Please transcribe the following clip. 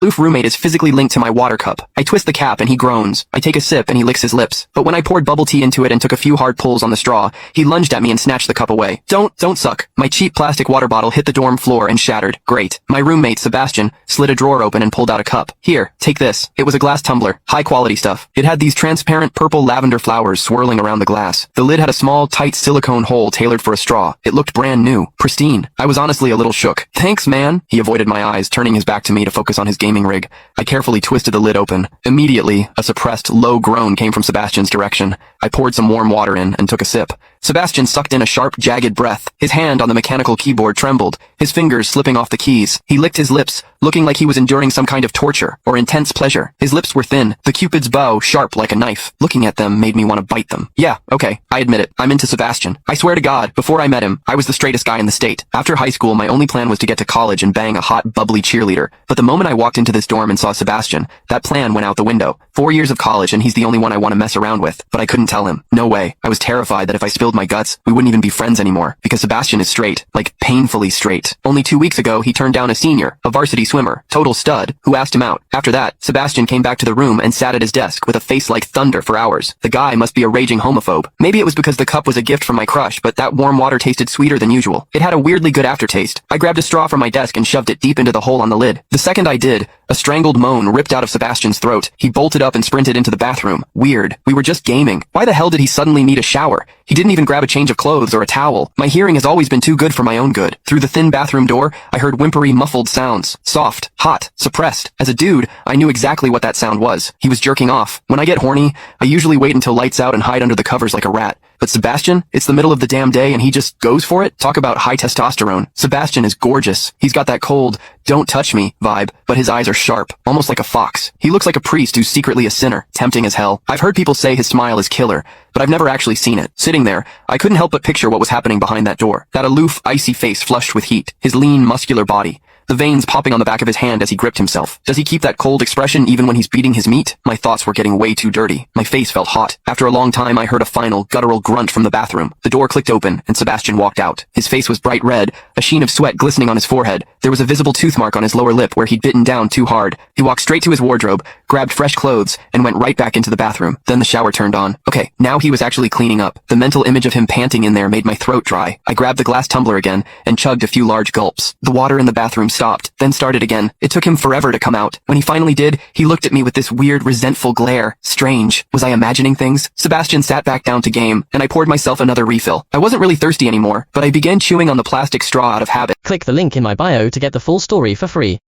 Aloof roommate is physically linked to my water cup. I twist the cap and he groans. I take a sip and he licks his lips. But when I poured bubble tea into it and took a few hard pulls on the straw, he lunged at me and snatched the cup away. Don't suck. My cheap plastic water bottle hit the dorm floor and shattered. Great. My roommate, Sebastian, slid a drawer open and pulled out a cup. Here, take this. It was a glass tumbler. High quality stuff. It had these transparent purple lavender flowers swirling around the glass. The lid had a small, tight silicone hole tailored for a straw. It looked brand new. Pristine. I was honestly a little shook. Thanks, man. He avoided my eyes, turning his back to me to focus on his gaming rig. I carefully twisted the lid open. Immediately, a suppressed, low groan came from Sebastian's direction. I poured some warm water in and took a sip. Sebastian sucked in a sharp, jagged breath. His hand on the mechanical keyboard trembled, his fingers slipping off the keys. He licked his lips, looking like he was enduring some kind of torture or intense pleasure. His lips were thin, the Cupid's bow sharp like a knife. Looking at them made me want to bite them. Yeah, okay, I admit it. I'm into Sebastian. I swear to God, before I met him, I was the straightest guy in the state. After high school, my only plan was to get to college and bang a hot, bubbly cheerleader. But the moment I walked into this dorm and saw Sebastian, that plan went out the window. 4 years of college and he's the only one I want to mess around with. But I couldn't tell him. No way. I was terrified that if I spilled my guts, we wouldn't even be friends anymore. Because Sebastian is straight. Like, painfully straight. Only 2 weeks ago, he turned down a senior, a varsity swimmer, total stud, who asked him out. After that, Sebastian came back to the room and sat at his desk with a face like thunder for hours. The guy must be a raging homophobe. Maybe it was because the cup was a gift from my crush, but that warm water tasted sweeter than usual. It had a weirdly good aftertaste. I grabbed a straw from my desk and shoved it deep into the hole on the lid. The second I did, a strangled moan ripped out of Sebastian's throat. He bolted up and sprinted into the bathroom. Weird. We were just gaming. Why the hell did he suddenly need a shower? He didn't even grab a change of clothes or a towel. My hearing has always been too good for my own good. Through the thin bathroom door, I heard whimpery, muffled sounds. Soft, hot, suppressed. As a dude, I knew exactly what that sound was. He was jerking off. When I get horny, I usually wait until lights out and hide under the covers like a rat. But Sebastian, it's the middle of the damn day and he just goes for it? Talk about high testosterone. Sebastian is gorgeous. He's got that cold, don't touch me vibe, but his eyes are sharp, almost like a fox. He looks like a priest who's secretly a sinner, tempting as hell. I've heard people say his smile is killer, but I've never actually seen it. Sitting there, I couldn't help but picture what was happening behind that door. That aloof, icy face flushed with heat, his lean, muscular body. The veins popping on the back of his hand as he gripped himself. Does he keep that cold expression even when he's beating his meat? My thoughts were getting way too dirty. My face felt hot. After a long time, I heard a final, guttural grunt from the bathroom. The door clicked open, and Sebastian walked out. His face was bright red, a sheen of sweat glistening on his forehead. There was a visible tooth mark on his lower lip where he'd bitten down too hard. He walked straight to his wardrobe, grabbed fresh clothes, and went right back into the bathroom. Then the shower turned on. Okay, now he was actually cleaning up. The mental image of him panting in there made my throat dry. I grabbed the glass tumbler again, and chugged a few large gulps. The water in the bathroom stopped, then started again. It took him forever to come out. When he finally did, he looked at me with this weird, resentful glare. Strange. Was I imagining things? Sebastian sat back down to game, and I poured myself another refill. I wasn't really thirsty anymore, but I began chewing on the plastic straw out of habit. Click the link in my bio to get the full story for free.